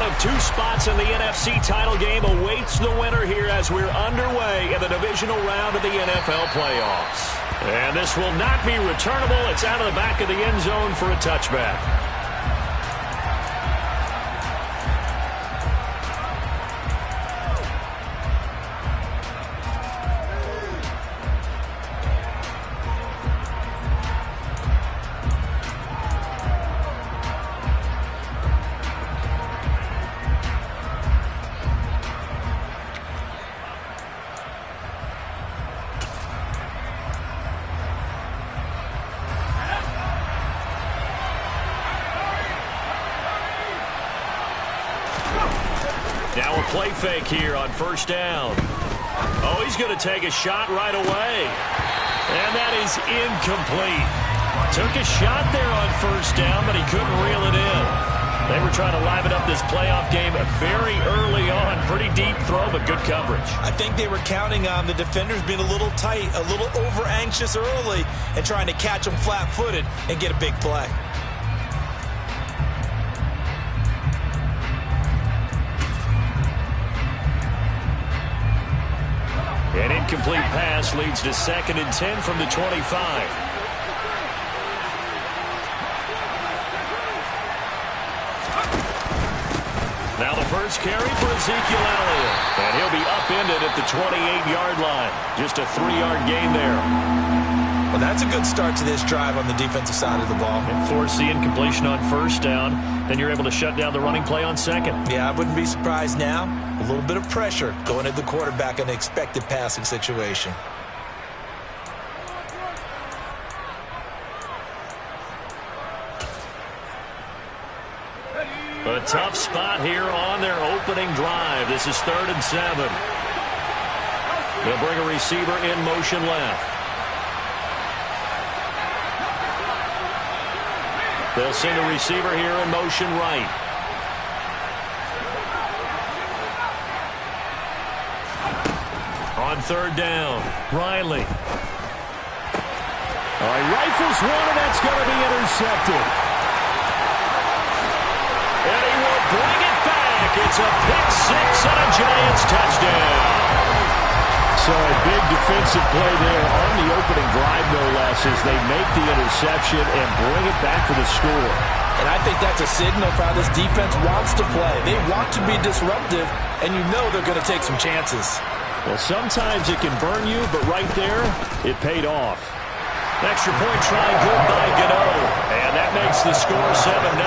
of two spots in the NFC title game awaits the winner here as we're underway in the divisional round of the NFL playoffs. And this will not be returnable. It's out of the back of the end zone for a touchback. Now a play fake here on first down. Oh, he's going to take a shot right away. And that is incomplete. Took a shot there on first down, but he couldn't reel it in. They were trying to liven up this playoff game very early on. Pretty deep throw, but good coverage. I think they were counting on the defenders being a little tight, a little over-anxious early, and trying to catch them flat-footed and get a big play. An incomplete pass leads to 2nd and 10 from the 25. Now the first carry for Ezekiel Elliott. And he'll be upended at the 28-yard line. Just a 3-yard gain there. Well, that's a good start to this drive on the defensive side of the ball. And force the incompletion on first down. Then you're able to shut down the running play on second. Yeah, I wouldn't be surprised now. A little bit of pressure going at the quarterback in an expected passing situation. A tough spot here on their opening drive. This is 3rd and 7. They'll bring a receiver in motion left. They'll send a receiver here in motion right. On 3rd down, Riley. All right, rifles one, and that's going to be intercepted. And he will bring it back. It's a pick-6 and a Giants touchdown. So a big defensive play there on the opening drive, no less, as they make the interception and bring it back for the score. And I think that's a signal for how this defense wants to play. They want to be disruptive, and you know they're going to take some chances. Well, sometimes it can burn you, but right there, it paid off. Extra point try good by Gano. And that makes the score 7-0.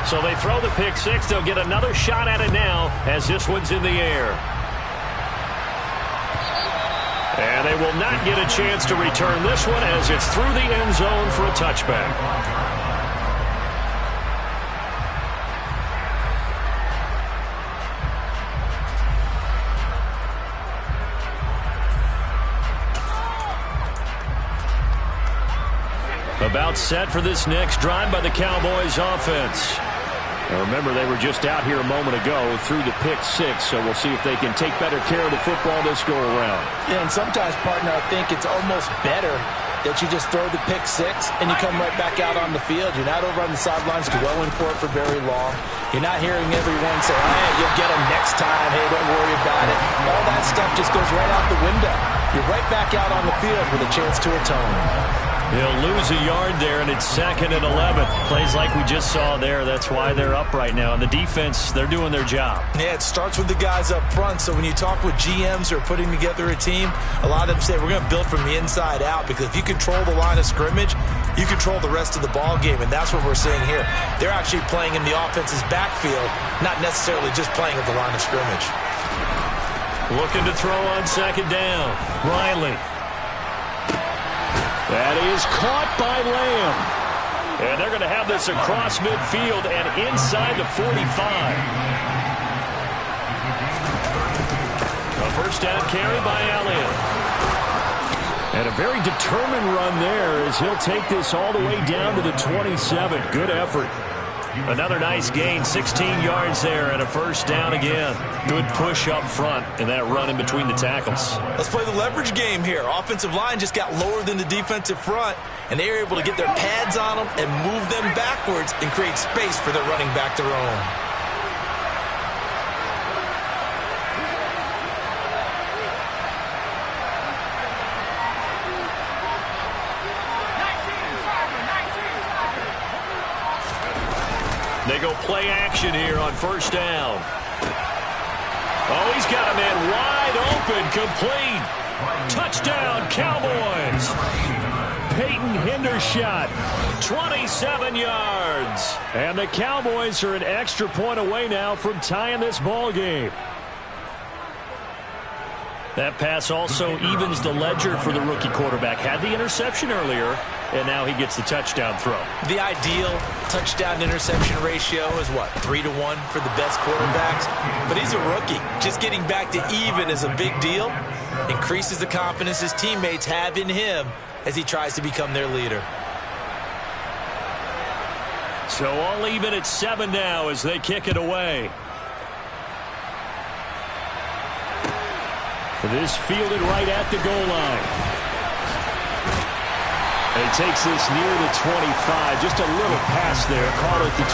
So they throw the pick-6. They'll get another shot at it now as this one's in the air. And they will not get a chance to return this one as it's through the end zone for a touchback. About set for this next drive by the Cowboys offense. Now remember, they were just out here a moment ago through the pick-6, so we'll see if they can take better care of the football this go-around. Yeah, and sometimes, partner, I think it's almost better that you just throw the pick-6 and you come right back out on the field. You're not over on the sidelines dwelling for it for very long. You're not hearing everyone say, hey, you'll get them next time. Hey, don't worry about it. All that stuff just goes right out the window. You're right back out on the field with a chance to atone. He'll lose a yard there, and it's 2nd and 11. Plays like we just saw there. That's why they're up right now. And the defense, they're doing their job. Yeah, it starts with the guys up front. So when you talk with GMs who are putting together a team, a lot of them say we're going to build from the inside out, because if you control the line of scrimmage, you control the rest of the ball game, and that's what we're seeing here. They're actually playing in the offense's backfield, not necessarily just playing at the line of scrimmage. Looking to throw on 2nd down. Riley. That is caught by Lamb. And they're going to have this across midfield and inside the 45. A first down carry by Elliott. And a very determined run there as he'll take this all the way down to the 27. Good effort. Another nice gain, 16 yards there and a first down again. Good push up front and that run in between the tackles. Let's play the leverage game here. Offensive line just got lower than the defensive front, and they were able to get their pads on them and move them backwards and create space for their running back to roam. They go play action here on first down. Oh, he's got a man wide open, complete. Touchdown, Cowboys. Peyton Hendershot, 27 yards. And the Cowboys are an extra point away now from tying this ball game. That pass also evens the ledger for the rookie quarterback. Had the interception earlier, and now he gets the touchdown throw. The ideal touchdown-interception ratio is what, 3-to-1 for the best quarterbacks? But he's a rookie. Just getting back to even is a big deal. Increases the confidence his teammates have in him as he tries to become their leader. So all even at 7 now as they kick it away. This fielded right at the goal line. And he takes this near the 25. Just a little pass there. Call it the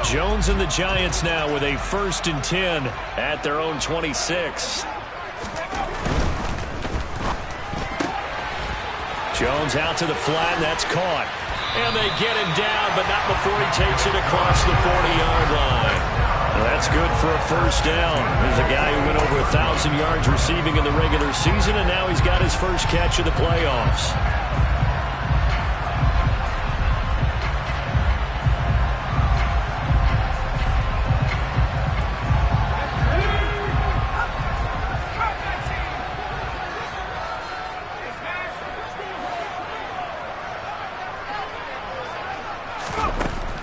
26. Jones and the Giants now with a 1st and 10 at their own 26. Jones out to the flat. That's caught. And they get him down, but not before he takes it across the 40-yard line. Well, that's good for a first down. There's a guy who went over 1,000 yards receiving in the regular season, and now he's got his first catch of the playoffs.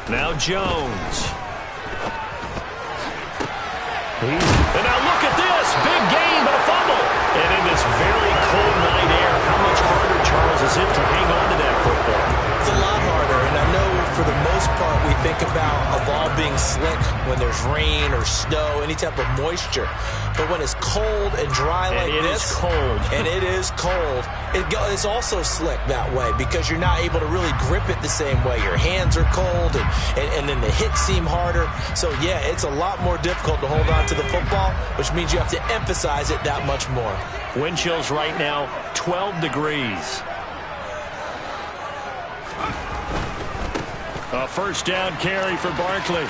Now Jones. And now look at this. Big gain, but a fumble. And in this very cold night air, how much harder, Charles, is it to hang on to that football? It's a lot harder, and I know for the most part we think about a ball being slick when there's rain or snow, any type of moisture. But when it's cold and dry like this, it is cold. And it is cold, it's also slick that way because you're not able to really grip it the same way. Your hands are cold, and then the hits seem harder. So, yeah, it's a lot more difficult to hold on to the football, which means you have to emphasize it that much more. Wind chills right now, 12 degrees. A first down carry for Barkley.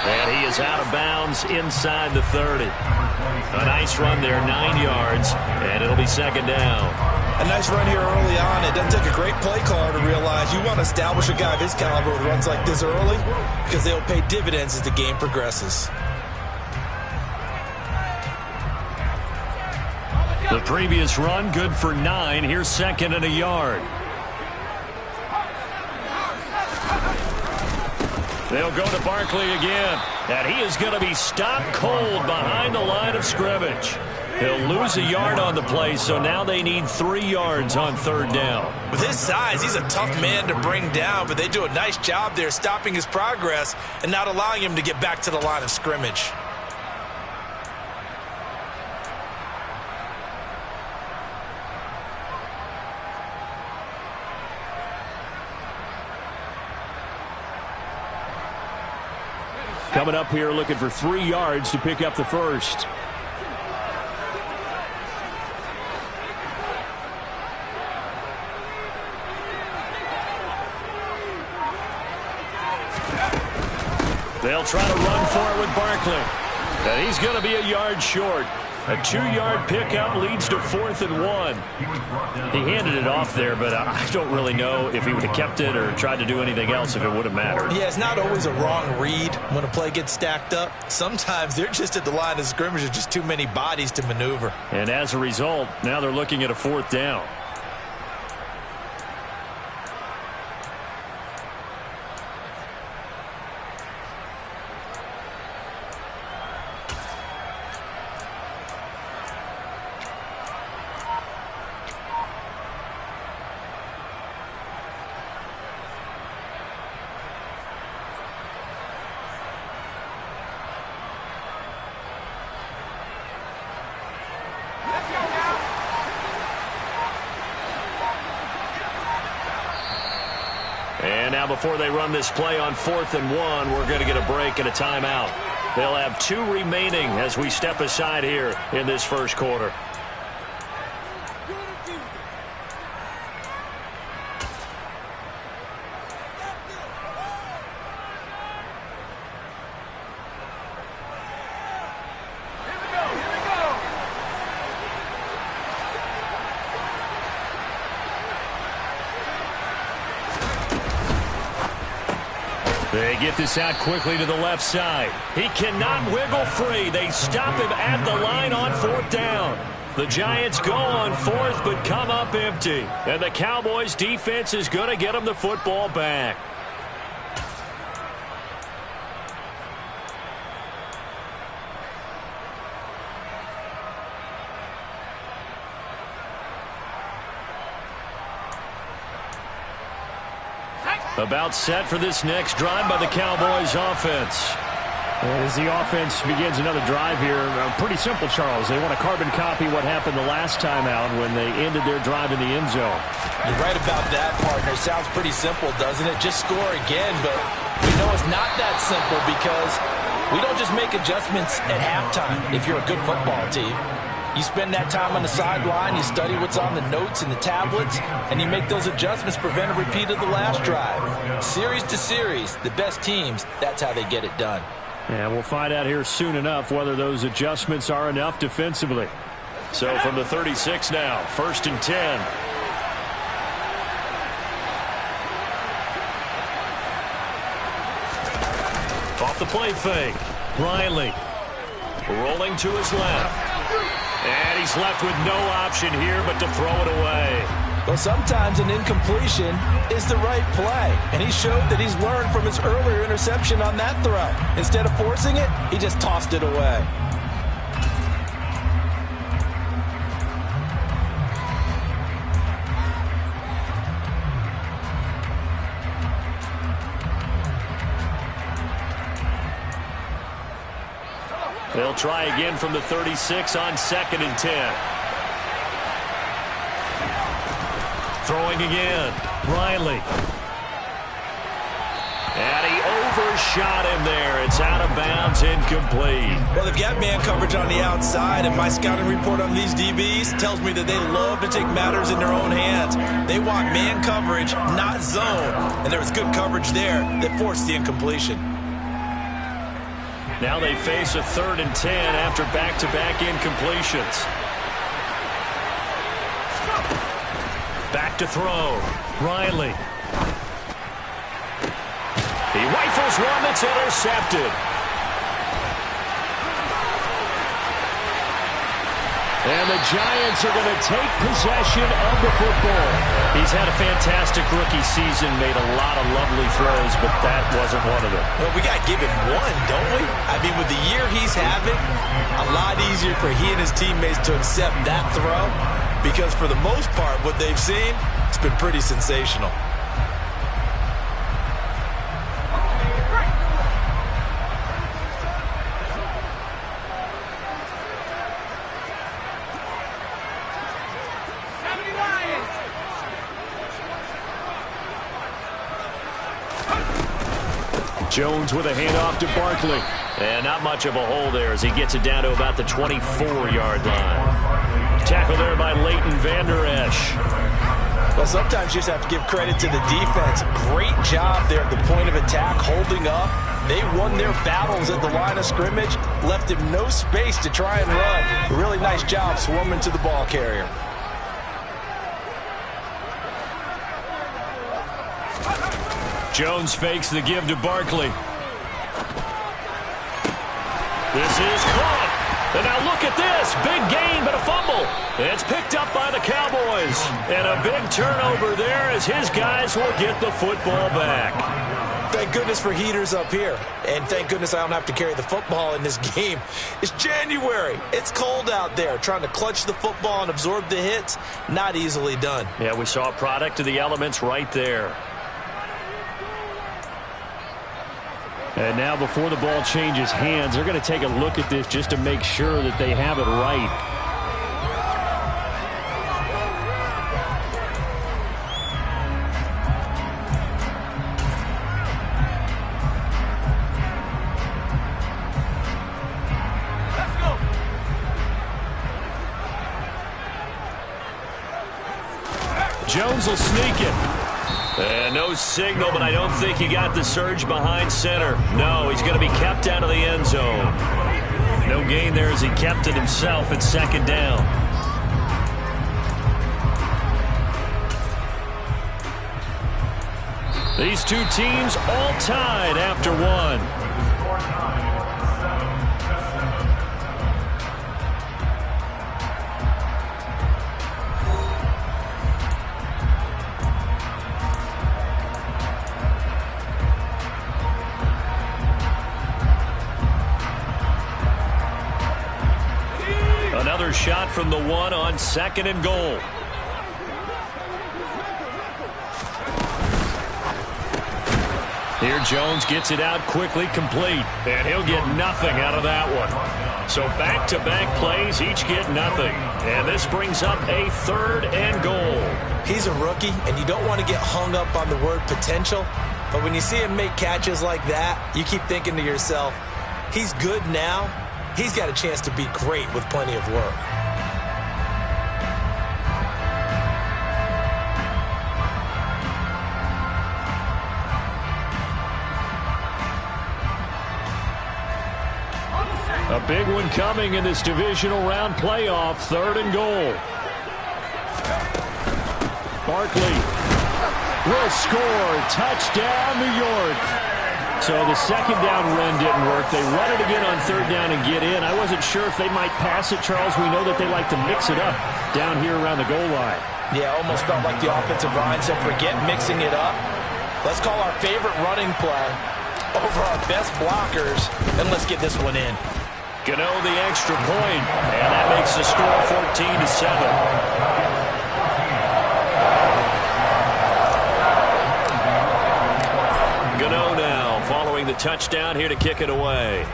And he is out of bounds inside the 30. A nice run there, 9 yards, and it'll be 2nd down. A nice run here early on. It doesn't take a great play caller to realize you want to establish a guy of his caliber with runs like this early because they'll pay dividends as the game progresses. The previous run, good for 9. Here's 2nd and a yard. They'll go to Barkley again, and he is going to be stopped cold behind the line of scrimmage. He'll lose a yard on the play, so now they need 3 yards on 3rd down. With his size, he's a tough man to bring down, but they do a nice job there stopping his progress and not allowing him to get back to the line of scrimmage. Coming up here looking for 3 yards to pick up the first. They'll try to run for it with Barkley. And he's going to be a yard short. A 2-yard pickup leads to 4th and 1. He handed it off there, but I don't really know if he would have kept it or tried to do anything else if it would have mattered. Yeah, it's not always a wrong read when a play gets stacked up. Sometimes they're just at the line of scrimmage. There's just too many bodies to maneuver. And as a result, now they're looking at a 4th down. now before they run this play on 4th and 1, we're going to get a break and a timeout. They'll have 2 remaining as we step aside here in this first quarter. They get this out quickly to the left side. He cannot wiggle free. They stop him at the line on 4th down. The Giants go on 4th but come up empty. And the Cowboys defense is going to get them the football back. About set for this next drive by the Cowboys offense. And as the offense begins another drive here, pretty simple, Charles. They want to carbon copy what happened the last time out when they ended their drive in the end zone. You're right about that, partner. Sounds pretty simple, doesn't it? Just score again, but we know it's not that simple because we don't just make adjustments at halftime if you're a good football team. You spend that time on the sideline, you study what's on the notes and the tablets, and you make those adjustments, prevent a repeat of the last drive. Series to series, the best teams, that's how they get it done. And we'll find out here soon enough whether those adjustments are enough defensively. So from the 36 now, 1st and 10. Off the play fake. Riley rolling to his left. And he's left with no option here but to throw it away. Well, sometimes an incompletion is the right play. And he showed that he's learned from his earlier interception on that throw. Instead of forcing it, he just tossed it away. They'll try again from the 36 on 2nd and 10. Throwing again. Riley. And he overshot him there. It's out of bounds, incomplete. Well, they've got man coverage on the outside, and my scouting report on these DBs tells me that they love to take matters in their own hands. They want man coverage, not zone. And there was good coverage there that forced the incompletion. Now they face a 3rd and 10 after back-to-back incompletions. Back to throw. Riley. He rifles one that's intercepted. And the Giants are going to take possession of the football. He's had a fantastic rookie season, made a lot of lovely throws, but that wasn't one of them. Well, we got to give him one, don't we? I mean, with the year he's having, a lot easier for he and his teammates to accept that throw because for the most part, what they've seen, it's been pretty sensational. Jones with a handoff to Barkley. And not much of a hole there as he gets it down to about the 24-yard line. Tackle there by Leighton Vander Esch. Well, sometimes you just have to give credit to the defense. Great job there at the point of attack, holding up. They won their battles at the line of scrimmage, left him no space to try and run. A really nice job swarming to the ball carrier. Jones fakes the give to Barkley. This is caught. And now look at this. Big gain, but a fumble. It's picked up by the Cowboys. And a big turnover there as his guys will get the football back. Thank goodness for heaters up here. And thank goodness I don't have to carry the football in this game. It's January. It's cold out there. Trying to clutch the football and absorb the hits, not easily done. Yeah, we saw a product of the elements right there. And now before the ball changes hands, they're going to take a look at this just to make sure that they have it right. Jones will sneak it. And no signal, but I don't think he got the surge behind center. No, he's going to be kept out of the end zone. No gain there as he kept it himself at second down. These two teams all tied after one. Another shot from the one on second and goal. Here Jones gets it out quickly, complete, and he'll get nothing out of that one. So back-to-back plays, each get nothing. And this brings up a third and goal. He's a rookie, and you don't want to get hung up on the word potential. But when you see him make catches like that, you keep thinking to yourself, he's good now. He's got a chance to be great with plenty of work. A big one coming in this divisional round playoff, third and goal. Barkley will score. Touchdown, New York. So the second down run didn't work. They run it again on third down and get in. I wasn't sure if they might pass it, Charles. We know that they like to mix it up down here around the goal line. Yeah, almost felt like the offensive line said, forget mixing it up. Let's call our favorite running play over our best blockers, and let's get this one in. Gano the extra point, and that makes the score 14-7. Gano now following the touchdown here to kick it away.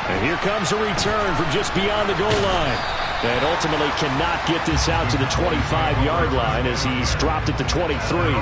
And here comes a return from just beyond the goal line. And ultimately cannot get this out to the 25-yard line as he's dropped it to 23.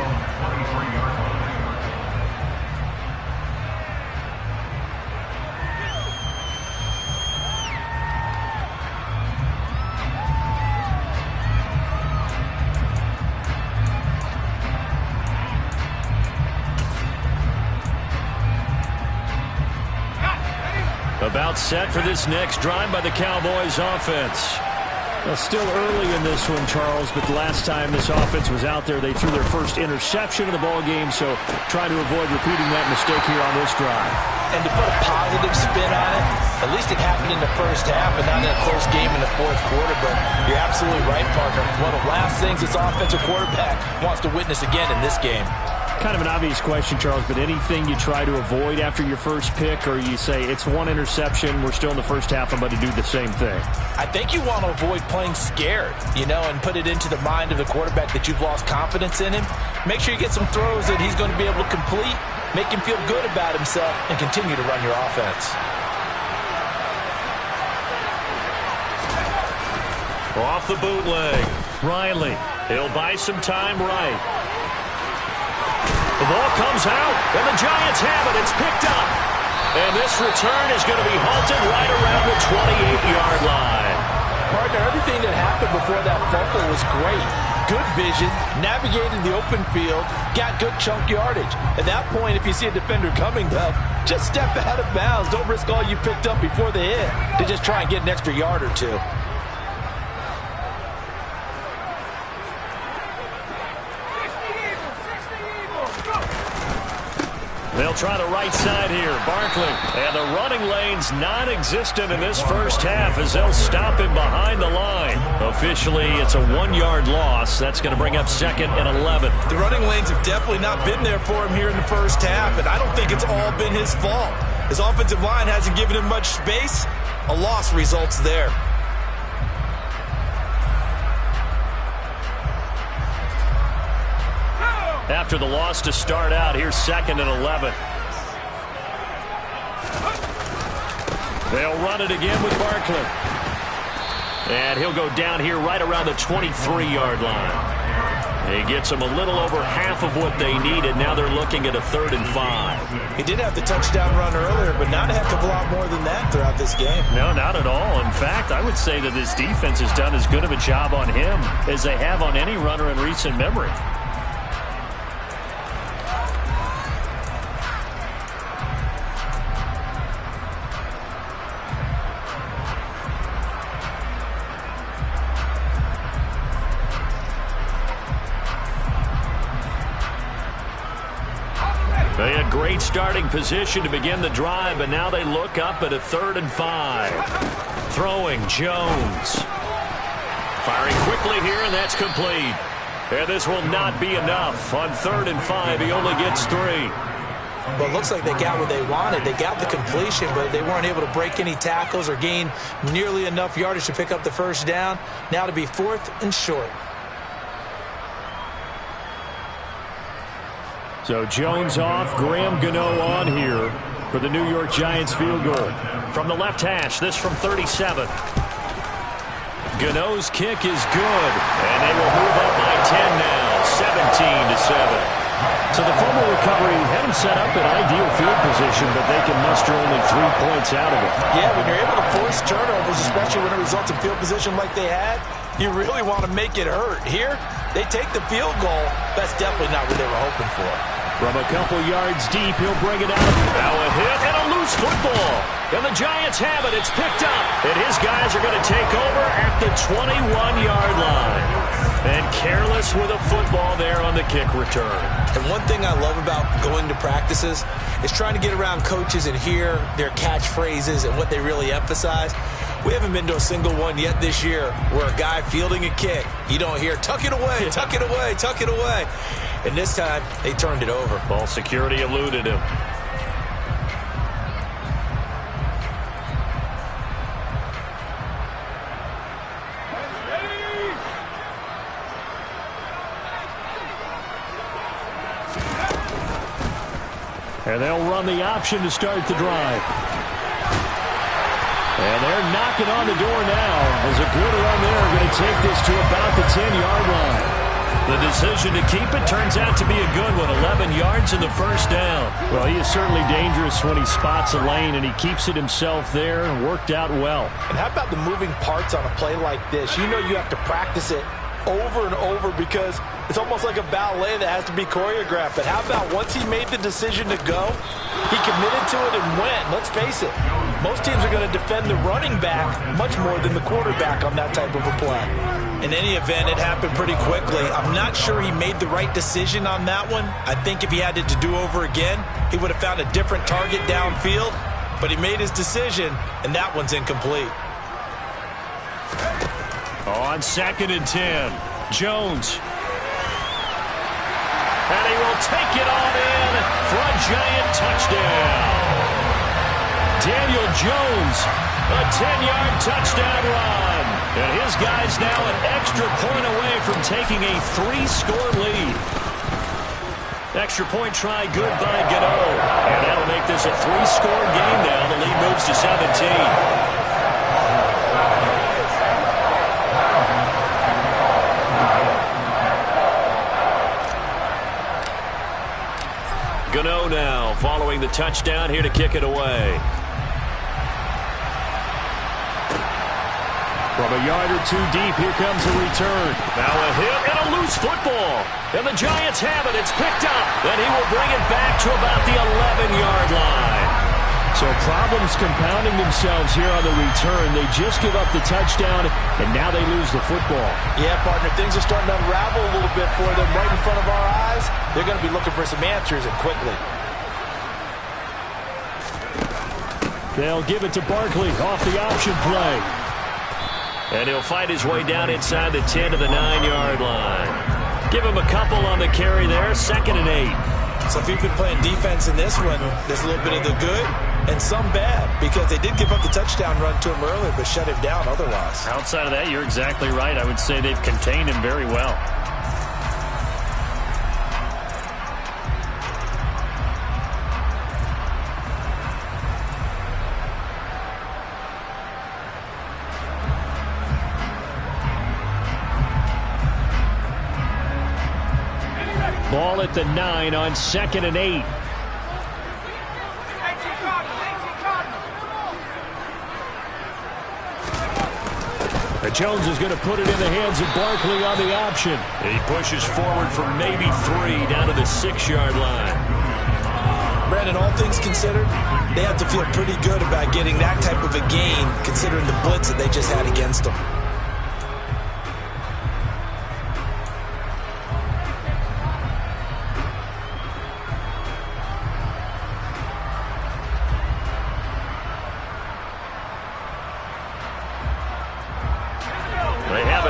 About set for this next drive by the Cowboys offense. Well, still early in this one, Charles, but the last time this offense was out there, they threw their first interception of the ball game, so try to avoid repeating that mistake here on this drive. And to put a positive spin on it, at least it happened in the first half and not in a close game in the fourth quarter, but you're absolutely right, partner. One of the last things this offensive quarterback wants to witness again in this game. Kind of an obvious question, Charles, but anything you try to avoid after your first pick, or you say it's one interception, we're still in the first half, I'm going to do the same thing? I think you want to avoid playing scared, and put it into the mind of the quarterback that you've lost confidence in him. Make sure you get some throws that he's going to be able to complete, make him feel good about himself, and continue to run your offense. Off the bootleg, Riley. He'll buy some time right. The ball comes out, and the Giants have it. It's picked up. And this return is going to be halted right around the 28-yard line. Partner, everything that happened before that fumble was great. Good vision, navigated the open field, got good chunk yardage. At that point, if you see a defender coming, though, just step out of bounds. Don't risk all you picked up before the hit to just try and get an extra yard or two. They'll try the right side here. Barkley. And the running lane's non-existent in this first half as they'll stop him behind the line. Officially, it's a 1-yard loss. That's going to bring up second and 11. The running lanes have definitely not been there for him here in the first half, and I don't think it's all been his fault. His offensive line hasn't given him much space. A loss results there. After the loss to start out, here's second and 11. They'll run it again with Barkley. And he'll go down here right around the 23-yard line. He gets them a little over half of what they needed. Now they're looking at a 3rd and 5. He did have the touchdown run earlier, but not a heck of a lot more than that throughout this game. No, not at all. In fact, I would say that this defense has done as good of a job on him as they have on any runner in recent memory. They had great starting position to begin the drive, but now they look up at a 3rd and 5. Throwing, Jones. Firing quickly here, and that's complete. And this will not be enough. On 3rd and 5, he only gets 3. Well, it looks like they got what they wanted. They got the completion, but they weren't able to break any tackles or gain nearly enough yardage to pick up the first down. Now to be 4th and short. So Jones off, Graham Gano on here for the New York Giants field goal. From the left hash, this from 37. Gano's kick is good, and they will move up by 10 now, 17-7. So the fumble recovery had them set up in ideal field position, but they can muster only 3 points out of it. Yeah, when you're able to force turnovers, especially when it results in field position like they had, you really want to make it hurt. Here, they take the field goal. That's definitely not what they were hoping for. From a couple yards deep, he'll bring it out. Now a hit and a loose football. And the Giants have it. It's picked up. And his guys are going to take over at the 21-yard line. And careless with a football there on the kick return. And one thing I love about going to practices is trying to get around coaches and hear their catchphrases and what they really emphasize. We haven't been to a single one yet this year where a guy fielding a kick, you don't hear, tuck it away, tuck it away, tuck it away. And this time, they turned it over. Ball security eluded him. And they'll run the option to start the drive. And they're knocking on the door now as a good run there going to take this to about the 10-yard line. The decision to keep it turns out to be a good one. 11 yards in the first down. Well, he is certainly dangerous when he spots a lane, and he keeps it himself there and worked out well. And how about the moving parts on a play like this? You know you have to practice it over and over because it's almost like a ballet that has to be choreographed. But how about once he made the decision to go, he committed to it and went. Let's face it, most teams are going to defend the running back much more than the quarterback on that type of a play. In any event, it happened pretty quickly. I'm not sure he made the right decision on that one. I think if he had it to do over again, he would have found a different target downfield. But he made his decision, and that one's incomplete. On 2nd and 10, Jones. And he will take it on in for a Giant touchdown. Daniel Jones, a 10-yard touchdown run. And his guys now an extra point away from taking a 3-score lead. Extra point try good by Gano. And that'll make this a 3-score game now. The lead moves to 17. Gano now following the touchdown here to kick it away. From a yard or two deep, here comes a return. Now a hit and a loose football. And the Giants have it. It's picked up. And he will bring it back to about the 11-yard line. So problems compounding themselves here on the return. They just give up the touchdown, and now they lose the football. Yeah, partner, things are starting to unravel a little bit for them right in front of our eyes. They're going to be looking for some answers, and quickly. They'll give it to Barkley off the option play. And he'll fight his way down inside the 10 to the 9-yard line. Give him a couple on the carry there. 2nd and 8. So if you've been playing defense in this one, there's a little bit of the good and some bad because they did give up the touchdown run to him earlier but shut him down otherwise. Outside of that, you're exactly right. I would say they've contained him very well. Ball at the 9 on 2nd and 8. Jones is going to put it in the hands of Barkley on the option. He pushes forward for maybe 3 down to the 6-yard line. Brandon, all things considered, they have to feel pretty good about getting that type of a gain considering the blitz that they just had against them.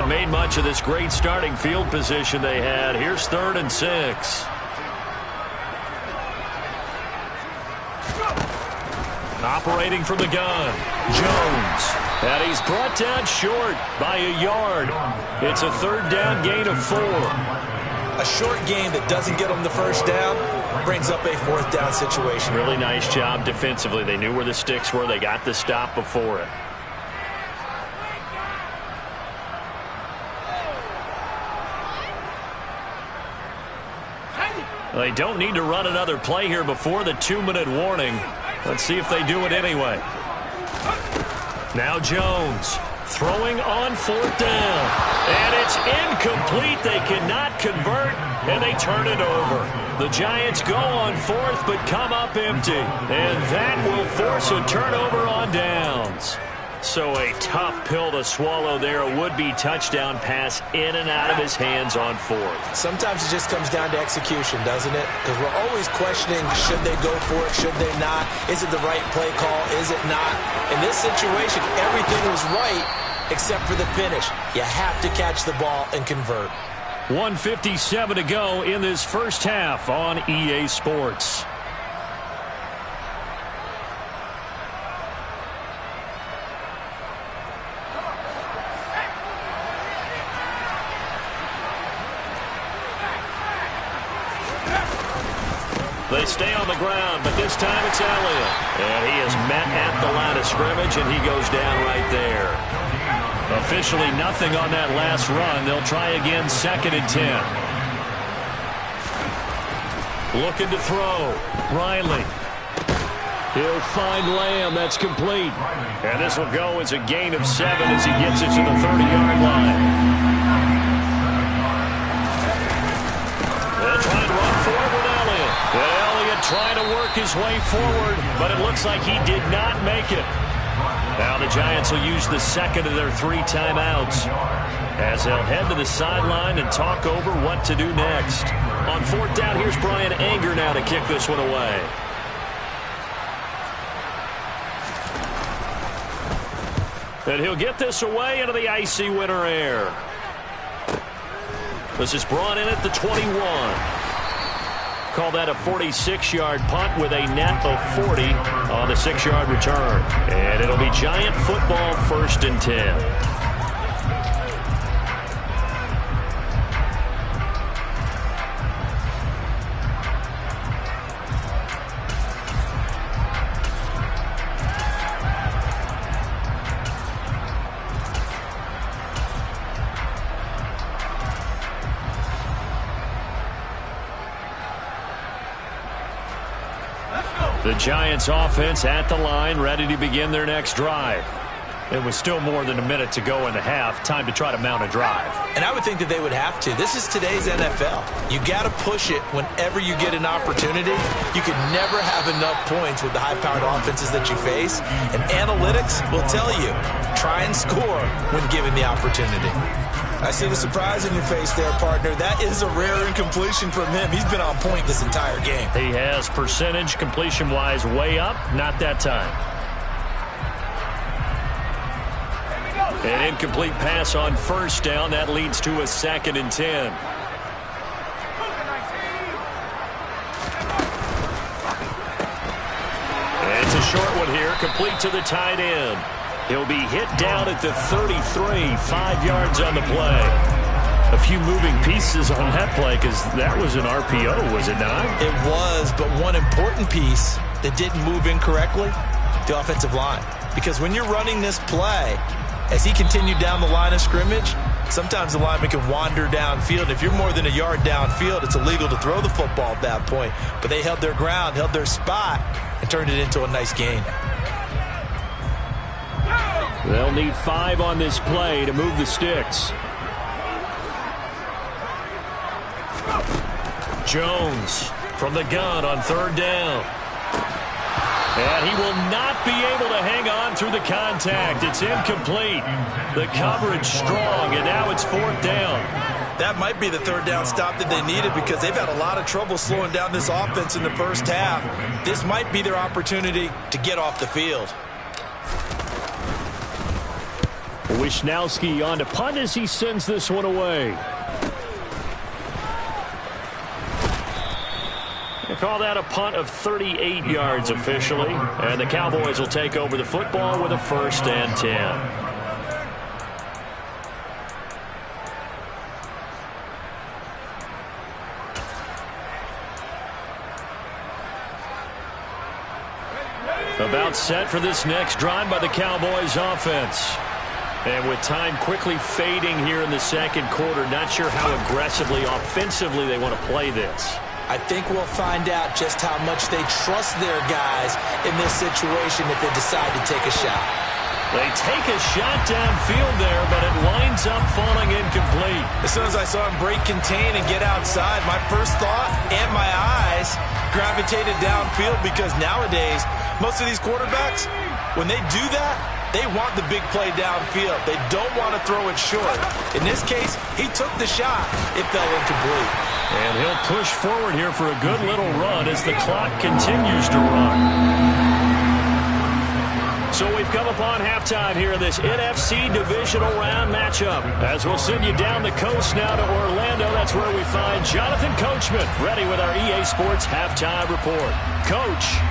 Made much of this great starting field position they had. Here's 3rd and 6. Operating from the gun, Jones. And he's brought down short by a yard. It's a 3rd down gain of 4. A short gain that doesn't get them the first down brings up a 4th down situation. Really nice job defensively. They knew where the sticks were. They got the stop before it. They don't need to run another play here before the 2-minute warning. Let's see if they do it anyway. Now Jones throwing on 4th down. And it's incomplete. They cannot convert, and they turn it over. The Giants go on 4th but come up empty. And that will force a turnover on downs. So a tough pill to swallow there. A would-be touchdown pass in and out of his hands on 4th. Sometimes it just comes down to execution, doesn't it? Because we're always questioning, should they go for it, should they not? Is it the right play call, is it not? In this situation, everything was right except for the finish. You have to catch the ball and convert. 1:57 to go in this first half on EA Sports. They stay on the ground, but this time it's Elliott. And he is met at the line of scrimmage, and he goes down right there. Officially nothing on that last run. They'll try again, 2nd and 10. Looking to throw. Riley. He'll find Lamb. That's complete. And this will go as a gain of 7 as he gets it to the 30-yard line. They'll try and run forward with Elliott. And Elliott trying to work his way forward, but it looks like he did not make it. Now the Giants will use the 2nd of their 3 timeouts as they'll head to the sideline and talk over what to do next. On 4th down, here's Brian Anger now to kick this one away. And he'll get this away into the icy winter air. This is brought in at the 21. Call that a 46-yard punt with a net of 40 on the 6-yard return. And it'll be Giant football, 1st and 10. The Giants offense at the line, ready to begin their next drive. It was still more than a minute to go in the half. Time to try to mount a drive. And I would think that they would have to. This is today's NFL. You got to push it whenever you get an opportunity. You can never have enough points with the high-powered offenses that you face. And analytics will tell you, try and score when given the opportunity. I see the surprise in your face there, partner. That is a rare incompletion from him. He's been on point this entire game. He has percentage completion-wise way up. Not that time. An incomplete pass on 1st down. That leads to a 2nd and 10. And it's a short one here, complete to the tight end. He'll be hit down at the 33, 5 yards on the play. A few moving pieces on that play because that was an RPO, was it not? It was, but one important piece that didn't move incorrectly, the offensive line. Because when you're running this play, as he continued down the line of scrimmage, sometimes the lineman can wander downfield. If you're more than a yard downfield, it's illegal to throw the football at that point. But they held their ground, held their spot, and turned it into a nice gain. They'll need 5 on this play to move the sticks. Jones from the gun on 3rd down. And he will not be able to hang on through the contact. It's incomplete. The coverage strong, and now it's 4th down. That might be the 3rd down stop that they needed because they've had a lot of trouble slowing down this offense in the first half. This might be their opportunity to get off the field. Wishnowski on to punt as he sends this one away. They call that a punt of 38 yards officially, and the Cowboys will take over the football with a 1st and 10. About set for this next drive by the Cowboys offense. And with time quickly fading here in the 2nd quarter, not sure how aggressively, offensively they want to play this. I think we'll find out just how much they trust their guys in this situation if they decide to take a shot. They take a shot downfield there, but it winds up falling incomplete. As soon as I saw him break contain and get outside, my first thought and my eyes gravitated downfield because nowadays, most of these quarterbacks, when they do that, they want the big play downfield. They don't want to throw it short. In this case, he took the shot. It fell incomplete. And he'll push forward here for a good little run as the clock continues to run. So we've come upon halftime here in this NFC divisional round matchup. As we'll send you down the coast now to Orlando, that's where we find Jonathan Coachman ready with our EA Sports halftime report. Coach.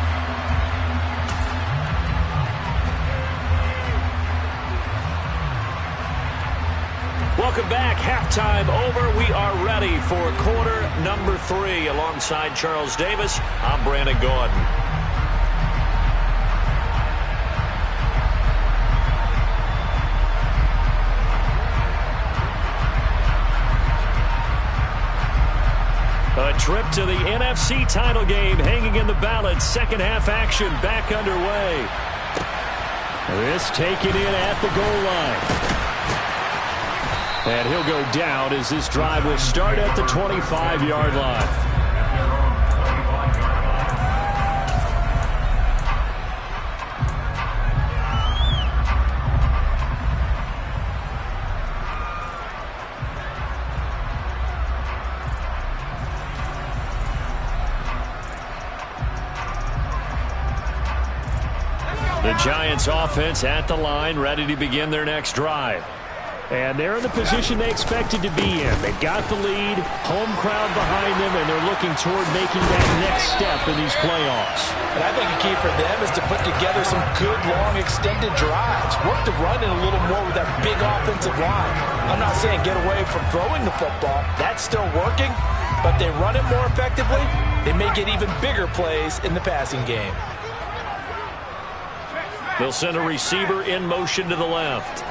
Welcome back. Halftime over. We are ready for quarter number 3. Alongside Charles Davis, I'm Brandon Gaudin. A trip to the NFC title game hanging in the balance. Second half action back underway. This taken in at the goal line. And he'll go down as this drive will start at the 25-yard line. The Giants offense at the line, ready to begin their next drive. And they're in the position they expected to be in. They've got the lead, home crowd behind them, and they're looking toward making that next step in these playoffs. And I think a key for them is to put together some good, long, extended drives. Work the run in a little more with that big offensive line. I'm not saying get away from throwing the football. That's still working. But they run it more effectively, they may get even bigger plays in the passing game. They'll send a receiver in motion to the left.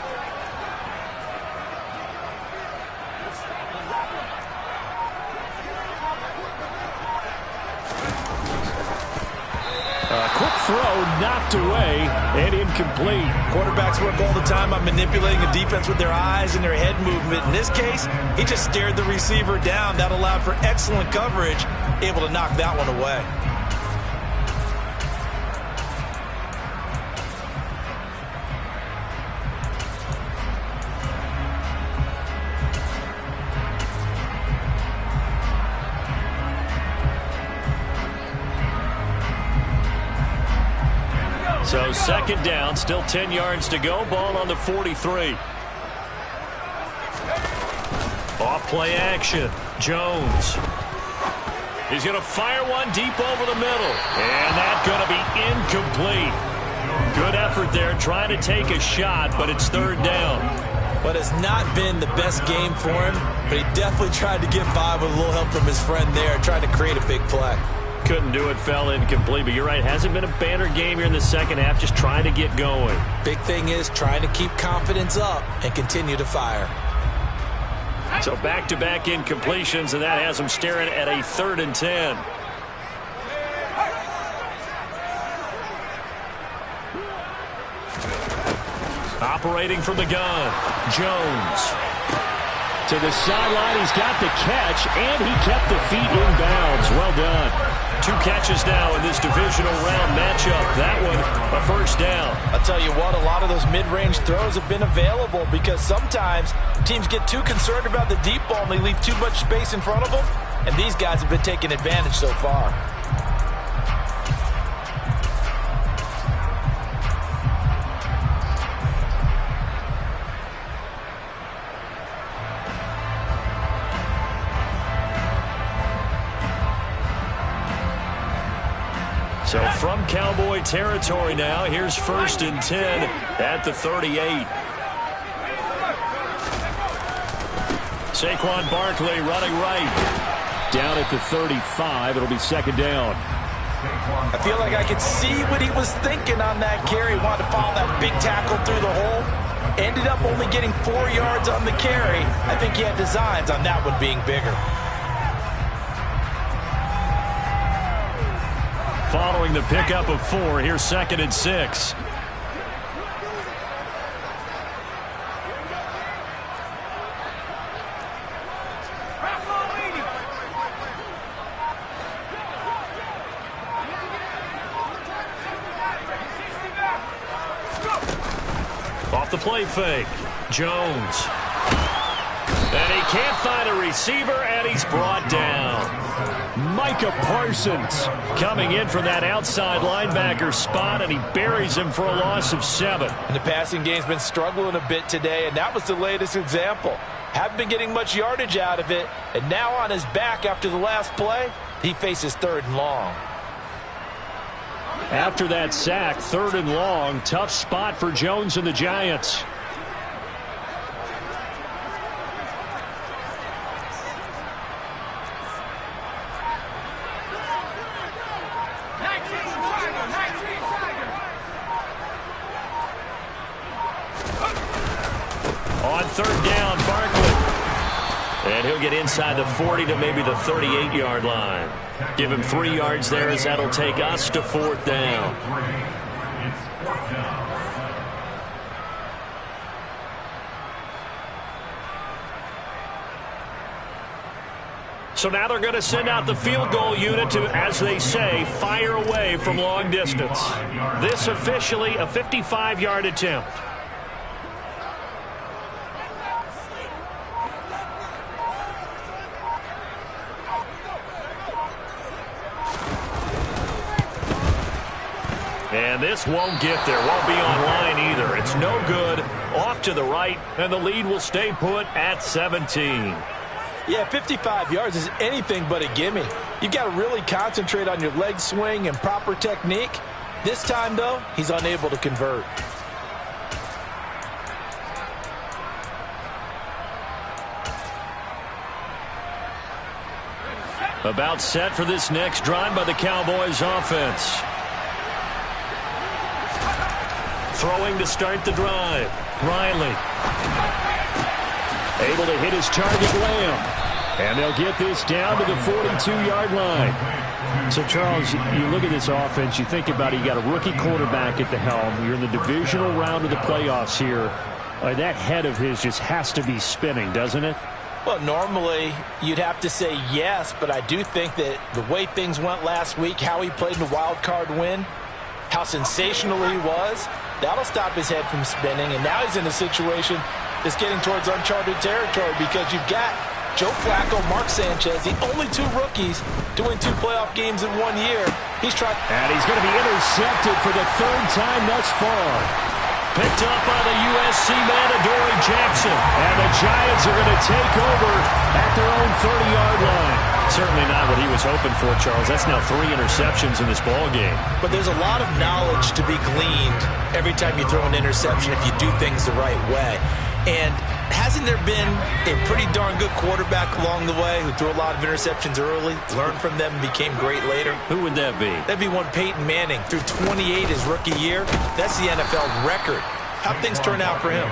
Quick throw, knocked away, and incomplete. Quarterbacks work all the time on manipulating the defense with their eyes and their head movement. In this case, he just stared the receiver down. That allowed for excellent coverage, able to knock that one away. So second down, still 10 yards to go. Ball on the 43. Off play action. Jones. He's going to fire one deep over the middle. And that's going to be incomplete. Good effort there trying to take a shot, but it's third down. But it's not been the best game for him, but he definitely tried to get by with a little help from his friend there, trying to create a big play. Couldn't do it, fell incomplete, but you're right, hasn't been a banner game here in the second half, just trying to get going. Big thing is trying to keep confidence up and continue to fire. So back-to-back incompletions, and that has them staring at a 3rd and 10. Operating from the gun, Jones. To the sideline, he's got the catch, and he kept the feet in bounds. Well done. 2 catches now in this divisional round matchup. That one, a first down. I'll tell you what, a lot of those mid-range throws have been available because sometimes teams get too concerned about the deep ball and they leave too much space in front of them, and these guys have been taking advantage so far. So from Cowboy territory now, here's 1st and 10 at the 38. Saquon Barkley running right. Down at the 35, it'll be 2nd down. I feel like I could see what he was thinking on that carry. Wanted to follow that big tackle through the hole. Ended up only getting 4 yards on the carry. I think he had designs on that one being bigger. Following the pickup of 4, here's 2nd and 6. Off the play fake, Jones. And he can't find a receiver, and he's brought down. Micah Parsons coming in from that outside linebacker spot, and he buries him for a loss of 7. And the passing game's been struggling a bit today, and that was the latest example. Haven't been getting much yardage out of it, and now on his back after the last play, he faces 3rd and long. After that sack, 3rd and long, tough spot for Jones and the Giants. On 3rd down, Barkley. And he'll get inside the 40 to maybe the 38-yard line. Give him 3 yards there as that'll take us to 4th down. So now they're going to send out the field goal unit to, as they say, fire away from long distance. This officially a 55-yard attempt. And this won't get there, won't be online either. It's no good, off to the right, and the lead will stay put at 17. Yeah, 55 yards is anything but a gimme. You've got to really concentrate on your leg swing and proper technique. This time, though, he's unable to convert. About set for this next drive by the Cowboys offense. Throwing to start the drive. Riley. Able to hit his target, Lamb. And they'll get this down to the 42-yard line. So, Charles, you look at this offense, you think about it, you got a rookie quarterback at the helm. You're in the divisional round of the playoffs here. That head of his just has to be spinning, doesn't it? Well, normally you'd have to say yes, but I do think that the way things went last week, how he played in the wild card win, how sensational he was, that'll stop his head from spinning. And now he's in a situation that's getting towards uncharted territory because you've got Joe Flacco, Mark Sanchez, the only 2 rookies to win 2 playoff games in 1 year. He's trying. And he's going to be intercepted for the 3rd time thus far. Picked up by the USC man, Adoree Jackson. And the Giants are going to take over at their own 30-yard line. Certainly not what he was hoping for, Charles. That's now 3 interceptions in this ball game. But there's a lot of knowledge to be gleaned every time you throw an interception if you do things the right way. And hasn't there been a pretty darn good quarterback along the way who threw a lot of interceptions early, learned from them, and became great later? Who would that be? That'd be one Peyton Manning. Threw 28 his rookie year. That's the NFL record. How'd things turn out for him?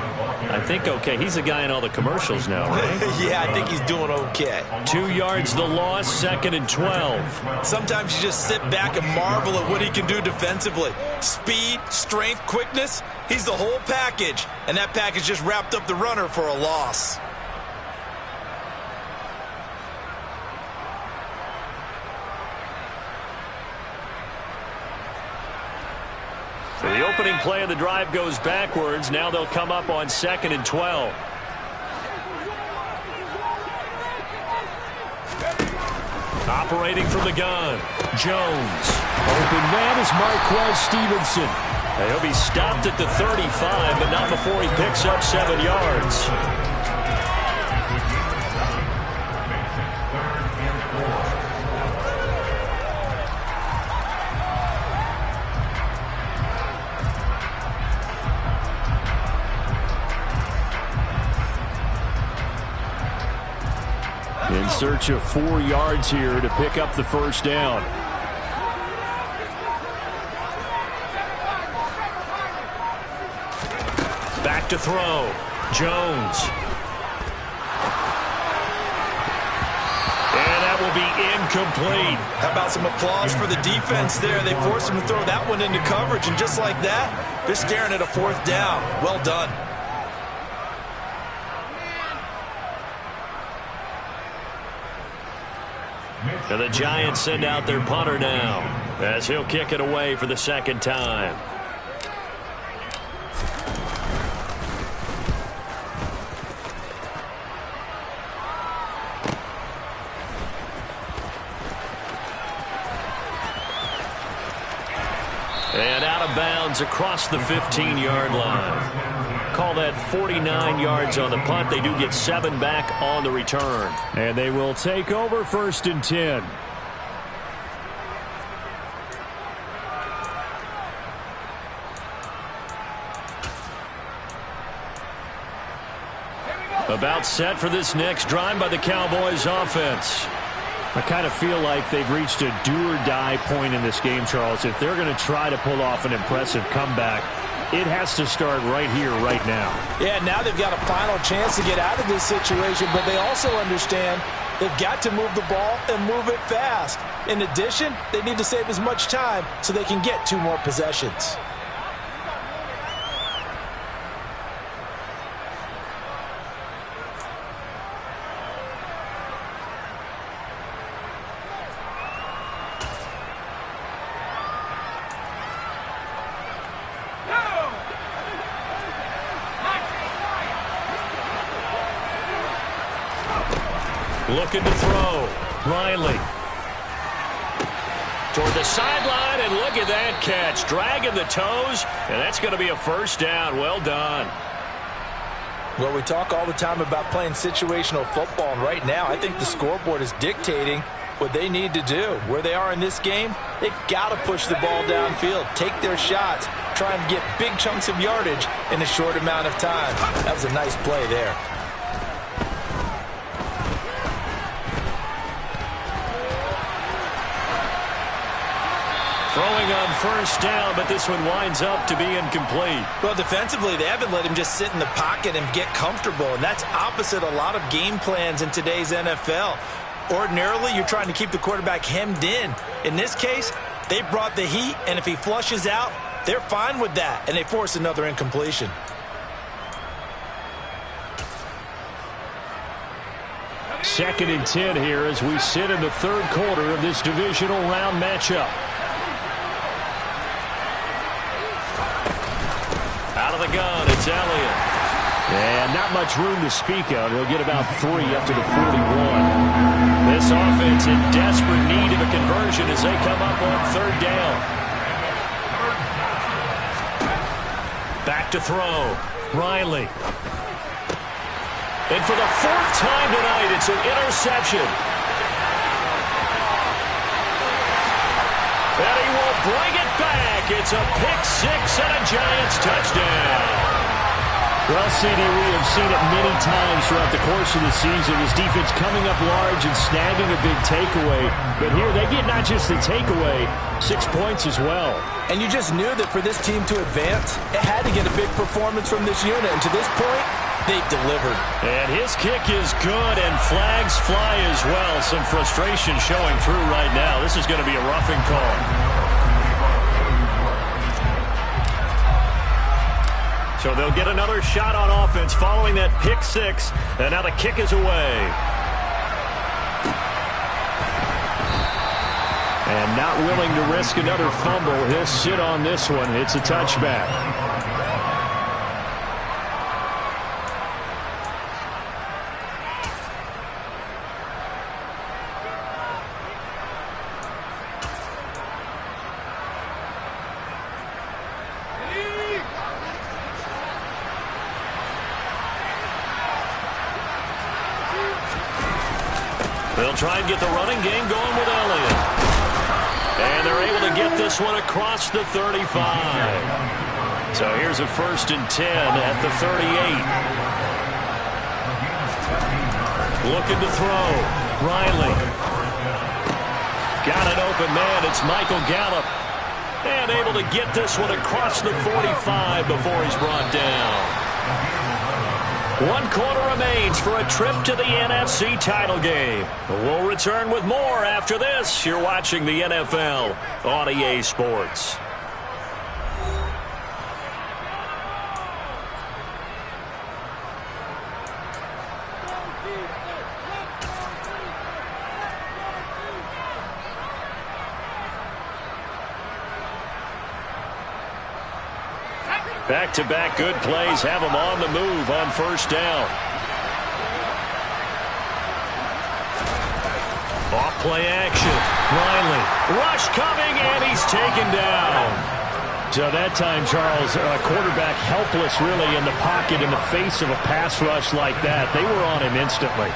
I think okay. He's a guy in all the commercials now, right? Yeah, I think he's doing okay. 2 yards the loss, 2nd and 12. Sometimes you just sit back and marvel at what he can do defensively. Speed, strength, quickness, he's the whole package. And that package just wrapped up the runner for a loss. So the opening play of the drive goes backwards. Now they'll come up on 2nd and 12. Operating from the gun, Jones. Open man is Marquez Stevenson. He'll be stopped at the 35, but not before he picks up 7 yards. In search of 4 yards here to pick up the first down. Back to throw. Jones. And that will be incomplete. How about some applause for the defense there? They forced him to throw that one into coverage, and just like that, they're staring at a 4th down. Well done. And the Giants send out their punter now as he'll kick it away for the 2nd time. And out of bounds across the 15-yard line. Call that 49 yards on the punt. They do get 7 back on the return. And they will take over 1st and 10. About set for this next drive by the Cowboys offense. I kind of feel like they've reached a do-or-die point in this game, Charles. If they're going to try to pull off an impressive comeback, it has to start right here, right now. Yeah, now they've got a final chance to get out of this situation, but they also understand they've got to move the ball and move it fast. In addition, they need to save as much time so they can get 2 more possessions. Looking to throw. Riley. Toward the sideline, and look at that catch. Dragging the toes, and that's going to be a 1st down. Well done. Well, we talk all the time about playing situational football, and right now I think the scoreboard is dictating what they need to do. Where they are in this game, they've got to push the ball downfield, take their shots, try and get big chunks of yardage in a short amount of time. That was a nice play there. Throwing on 1st down, but this one winds up to be incomplete. Well, defensively, they haven't let him just sit in the pocket and get comfortable, and that's opposite a lot of game plans in today's NFL. Ordinarily, you're trying to keep the quarterback hemmed in. In this case, they brought the heat, and if he flushes out, they're fine with that, and they force another incompletion. Second and 10 here as we sit in the 3rd quarter of this divisional round matchup. Out of the gun, it's Elliott. And not much room to speak of. He'll get about 3 up to the 41. This offense in desperate need of a conversion as they come up on 3rd down. Back to throw. Riley. And for the 4th time tonight, it's an interception. And he will bring it back. It's a pick 6 and a Giants touchdown. 6 and a 1 touchdown. Well, CD, we have seen it many times throughout the course of the season. This defense coming up large and snagging a big takeaway. But here they get not just the takeaway, 6 points as well. And you just knew that for this team to advance, it had to get a big performance from this unit. And to this point, they've delivered. And his kick is good, and flags fly as well. Some frustration showing through right now. This is going to be a roughing call. So they'll get another shot on offense following that pick six. And now the kick is away. And not willing to risk another fumble. He'll sit on this one. It's a touchback. They'll try and get the running game going with Elliott. And they're able to get this one across the 35. So here's a 1st and 10 at the 38. Looking to throw. Riley. Got an open man. It's Michael Gallup. And able to get this one across the 45 before he's brought down. 1 quarter remains for a trip to the NFC title game. We'll return with more after this. You're watching the NFL on EA Sports. Back-to-back good plays have them on the move on 1st down. Off play action. Riley. Rush coming, and he's taken down. So that time, Charles, quarterback helpless really in the pocket in the face of a pass rush like that. They were on him instantly.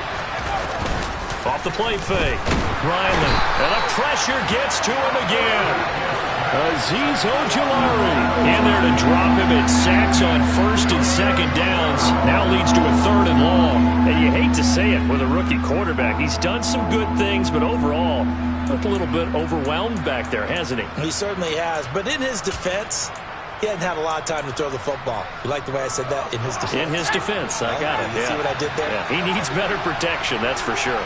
Off the play fake. Riley. And the pressure gets to him again. Azeez Ojulari in there to drop him. It sacks on 1st and 2nd downs. Now leads to a 3rd and long. And you hate to say it with a rookie quarterback. He's done some good things, but overall, looked a little bit overwhelmed back there, hasn't he? He certainly has. But in his defense, he hadn't had a lot of time to throw the football. You like the way I said that? In his defense. In his defense. I got it. You see what I did there? Yeah. He needs better protection, that's for sure.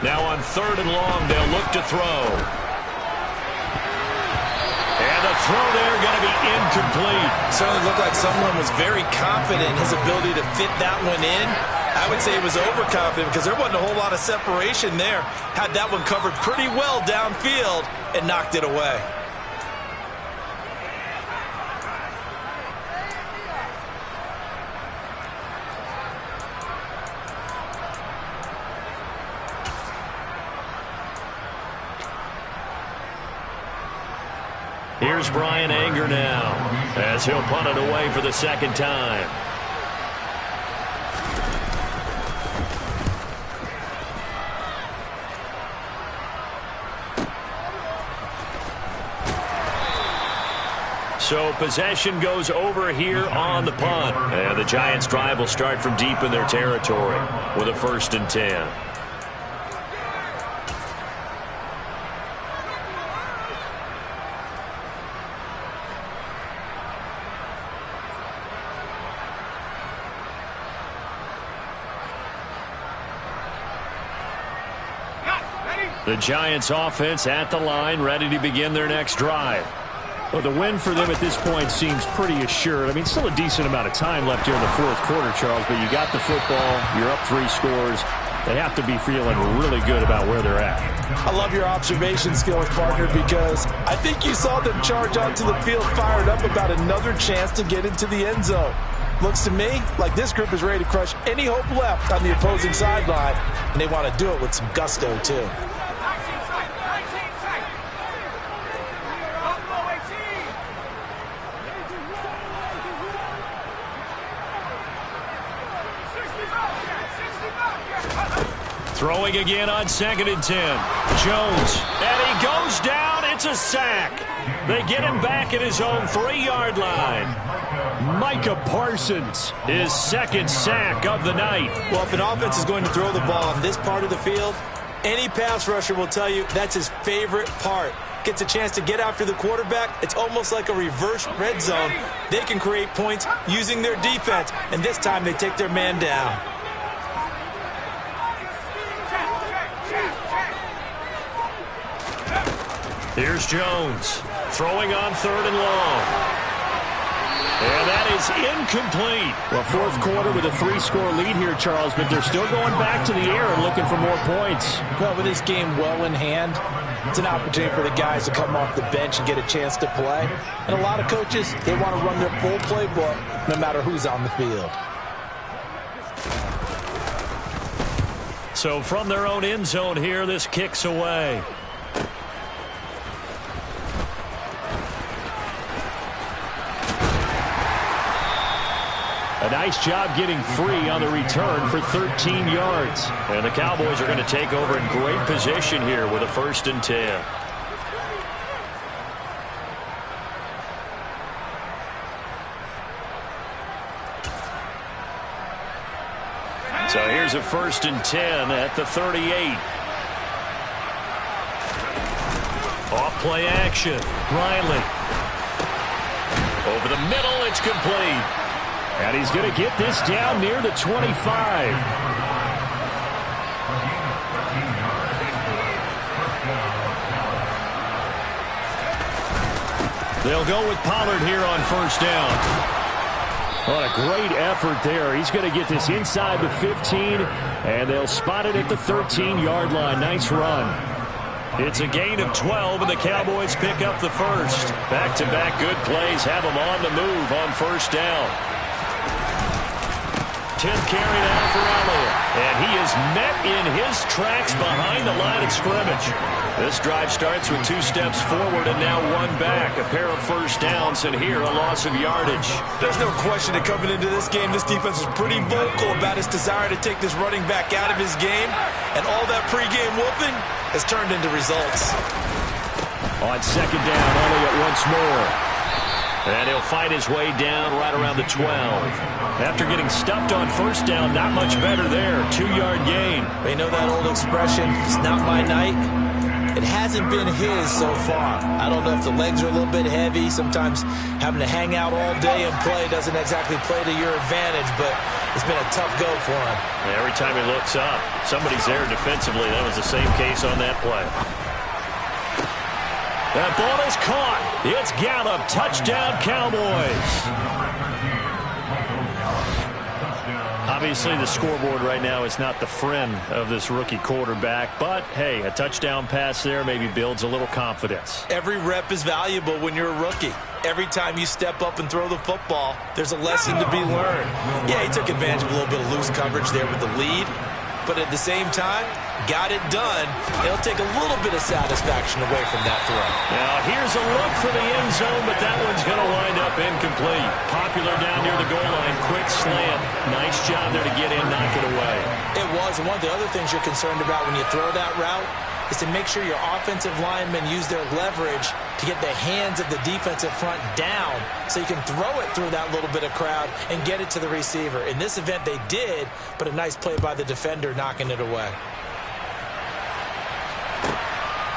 Now on 3rd and long, they'll look to throw. And the throw there going to be incomplete. Certainly looked like someone was very confident in his ability to fit that one in. I would say he was overconfident because there wasn't a whole lot of separation there. Had that one covered pretty well downfield and knocked it away. Here's Brian Anger now as he'll punt it away for the 2nd time. So possession goes over here on the punt. And the Giants' drive will start from deep in their territory with a 1st and 10. The Giants offense at the line, ready to begin their next drive. Well, the win for them at this point seems pretty assured. I mean, still a decent amount of time left here in the 4th quarter, Charles, but you got the football, you're up 3 scores. They have to be feeling really good about where they're at. I love your observation skills, partner, because I think you saw them charge onto the field fired up about another chance to get into the end zone. Looks to me like this group is ready to crush any hope left on the opposing sideline, and they want to do it with some gusto, too. Throwing again on 2nd and 10. Jones, and he goes down. It's a sack. They get him back at his own 3-yard line. Micah Parsons, his 2nd sack of the night. Well, if an offense is going to throw the ball on this part of the field, any pass rusher will tell you that's his favorite part. Gets a chance to get after the quarterback. It's almost like a reverse red zone. They can create points using their defense, and this time they take their man down. Here's Jones, throwing on 3rd and long. And that is incomplete. Well, 4th quarter with a 3-score lead here, Charles, but they're still going back to the air and looking for more points. Well, with this game well in hand, it's an opportunity for the guys to come off the bench and get a chance to play. And a lot of coaches, they want to run their full playbook no matter who's on the field. So from their own end zone here, this kicks away. A nice job getting free on the return for 13 yards. And the Cowboys are going to take over in great position here with a 1st and 10. So here's a 1st and 10 at the 38. Off play action. Riley. Over the middle, it's complete. And he's going to get this down near the 25. They'll go with Pollard here on 1st down. What a great effort there. He's going to get this inside the 15, and they'll spot it at the 13-yard line. Nice run. It's a gain of 12, and the Cowboys pick up the 1st. Back-to-back good plays have them on the move on 1st down. 10th carry now for Elliott. And he is met in his tracks behind the line of scrimmage. This drive starts with 2 steps forward and now 1 back. A pair of 1st downs, and here a loss of yardage. There's no question that coming into this game, this defense is pretty vocal about its desire to take this running back out of his game. And all that pregame whooping has turned into results. On 2nd down, Elliott once more. And he'll fight his way down right around the 12. After getting stuffed on 1st down, not much better there. 2-yard gain. They know that old expression, it's not my night. It hasn't been his so far. I don't know if the legs are a little bit heavy. Sometimes having to hang out all day and play doesn't exactly play to your advantage, but it's been a tough go for him. Every time he looks up, somebody's there defensively. That was the same case on that play. That ball is caught. It's Gallup. Touchdown, Cowboys. Obviously, the scoreboard right now is not the friend of this rookie quarterback. But, hey, a touchdown pass there maybe builds a little confidence. Every rep is valuable when you're a rookie. Every time you step up and throw the football, there's a lesson to be learned. Yeah, he took advantage of a little bit of loose coverage there with the lead. But at the same time, got it done. It'll take a little bit of satisfaction away from that throw. Now, here's a look for the end zone, but that one's going to wind up incomplete. Popular down near the goal line. Quick slant. Nice job there to get in, knock it away. It was. And one of the other things you're concerned about when you throw that route is to make sure your offensive linemen use their leverage to get the hands of the defensive front down so you can throw it through that little bit of crowd and get it to the receiver. In this event, they did, but a nice play by the defender knocking it away.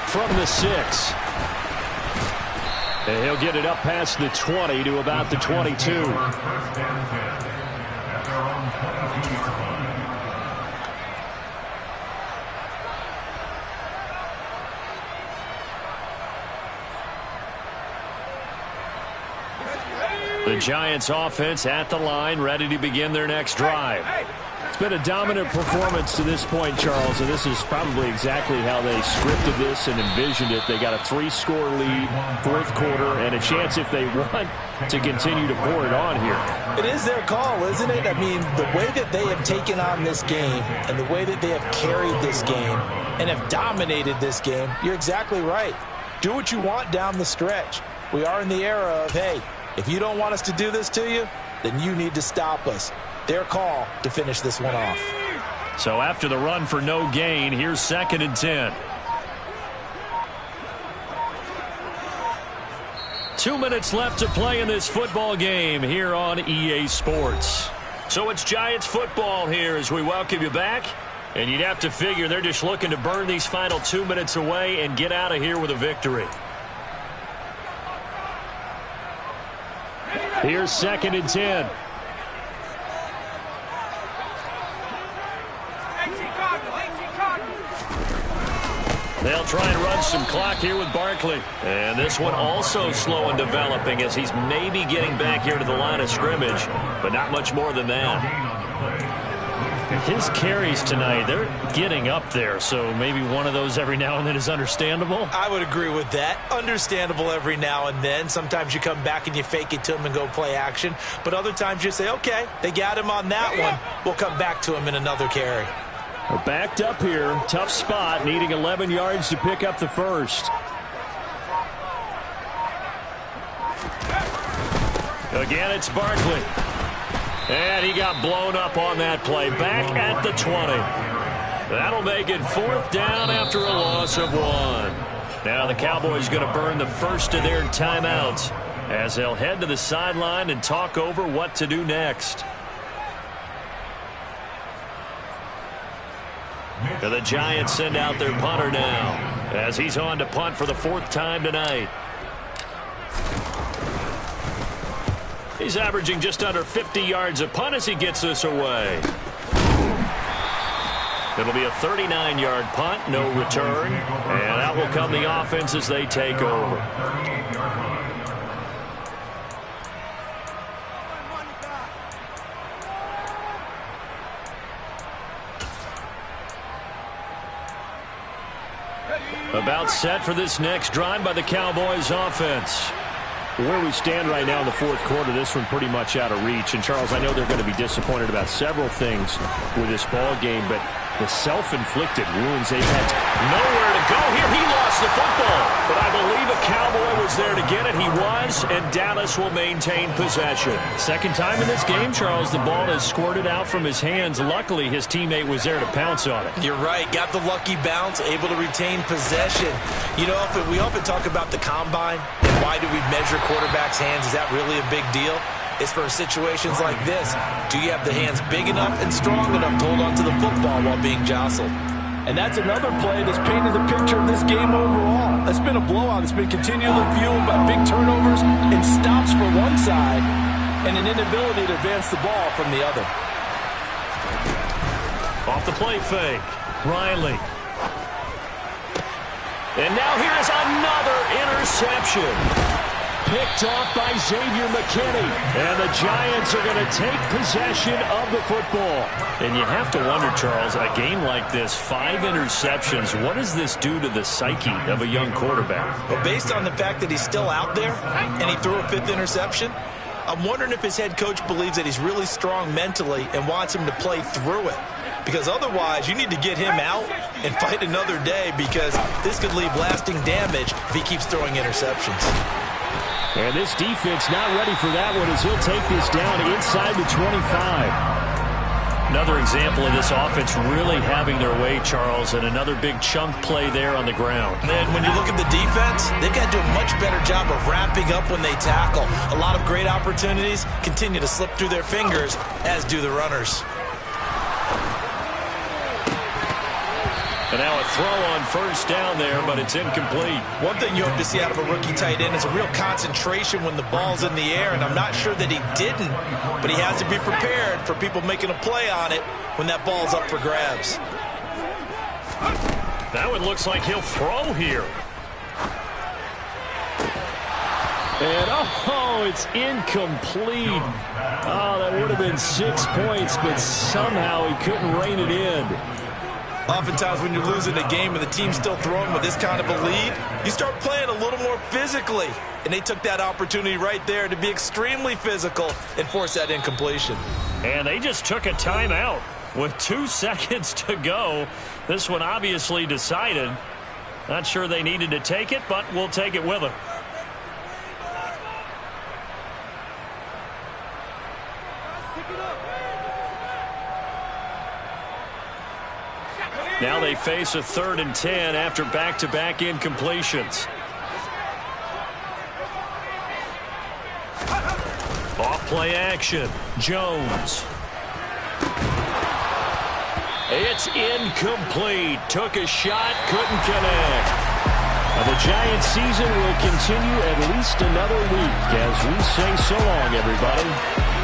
From the 6. And he'll get it up past the 20 to about the 22. The Giants offense at the line, ready to begin their next drive. It's been a dominant performance to this point, Charles, and this is probably exactly how they scripted this and envisioned it. They got a 3-score lead, 4th quarter, and a chance if they want to continue to pour it on here. It is their call, isn't it? I mean, the way that they have taken on this game and the way that they have carried this game and have dominated this game, you're exactly right. Do what you want down the stretch. We are in the era of, hey, if you don't want us to do this to you, then you need to stop us. Their call to finish this one off. So after the run for no gain, here's 2nd and 10. 2 minutes left to play in this football game here on EA Sports. So it's Giants football here as we welcome you back. And you'd have to figure they're just looking to burn these final 2 minutes away and get out of here with a victory. Here's 2nd and 10. They'll try and run some clock here with Barkley. And this one also slow and developing as he's maybe getting back here to the line of scrimmage, but not much more than that. His carries tonight, they're getting up there, so maybe one of those every now and then is understandable. I would agree with that. Understandable every now and then. Sometimes you come back and you fake it to him and go play action. But other times you say, okay, they got him on that one. We'll come back to him in another carry. We're backed up here. Tough spot, needing 11 yards to pick up the first. Again, it's Barkley. And he got blown up on that play. Back at the 20. That'll make it 4th down after a loss of 1. Now the Cowboys going to burn the first of their timeouts as they'll head to the sideline and talk over what to do next. The Giants send out their punter now as he's on to punt for the 4th time tonight. He's averaging just under 50 yards a punt as he gets this away. It'll be a 39-yard punt, no return. And out will come the offense as they take over. About set for this next drive by the Cowboys offense. Where we stand right now in the 4th quarter, this one pretty much out of reach. And, Charles, I know they're going to be disappointed about several things with this ball game, but the self-inflicted wounds they've had. Nowhere to go here. He lost the football. But I believe a Cowboy was there to get it. He was, and Dallas will maintain possession. Second time in this game, Charles, the ball has squirted out from his hands. Luckily, his teammate was there to pounce on it. You're right. Got the lucky bounce, able to retain possession. You know, we often talk about the combine and why do we measure quarterbacks' hands? Is that really a big deal? It's for situations like this. Do you have the hands big enough and strong enough to hold on to the football while being jostled? And that's another play that's painted the picture of this game overall. It's been a blowout. It's been continually fueled by big turnovers and stops for one side and an inability to advance the ball from the other. Off the play fake. Riley. And now here's another interception. Picked off by Xavier McKinney. And the Giants are going to take possession of the football. And you have to wonder, Charles, a game like this, 5 interceptions, what does this do to the psyche of a young quarterback? Well, based on the fact that he's still out there and he threw a 5th interception, I'm wondering if his head coach believes that he's really strong mentally and wants him to play through it. Because otherwise, you need to get him out and fight another day because this could leave lasting damage if he keeps throwing interceptions. And this defense not ready for that one as he'll take this down inside the 25. Another example of this offense really having their way, Charles, and another big chunk play there on the ground. And when you look at the defense, they've got to do a much better job of wrapping up when they tackle. A lot of great opportunities continue to slip through their fingers, as do the runners. And now a throw on first down there, but it's incomplete. One thing you hope to see out of a rookie tight end is a real concentration when the ball's in the air, and I'm not sure that he didn't, but he has to be prepared for people making a play on it when that ball's up for grabs. That one looks like he'll throw here. And, oh, it's incomplete. Oh, that would have been 6 points, but somehow he couldn't rein it in. Oftentimes when you're losing a game and the team's still throwing with this kind of a lead, you start playing a little more physically. And they took that opportunity right there to be extremely physical and force that incompletion. And they just took a timeout with 2 seconds to go. This one obviously decided. Not sure they needed to take it, but we'll take it with them. Now they face a 3rd and 10 after back-to-back incompletions. Off-play action. Jones. It's incomplete. Took a shot, couldn't connect. The Giants season will continue at least another week as we say so long, everybody.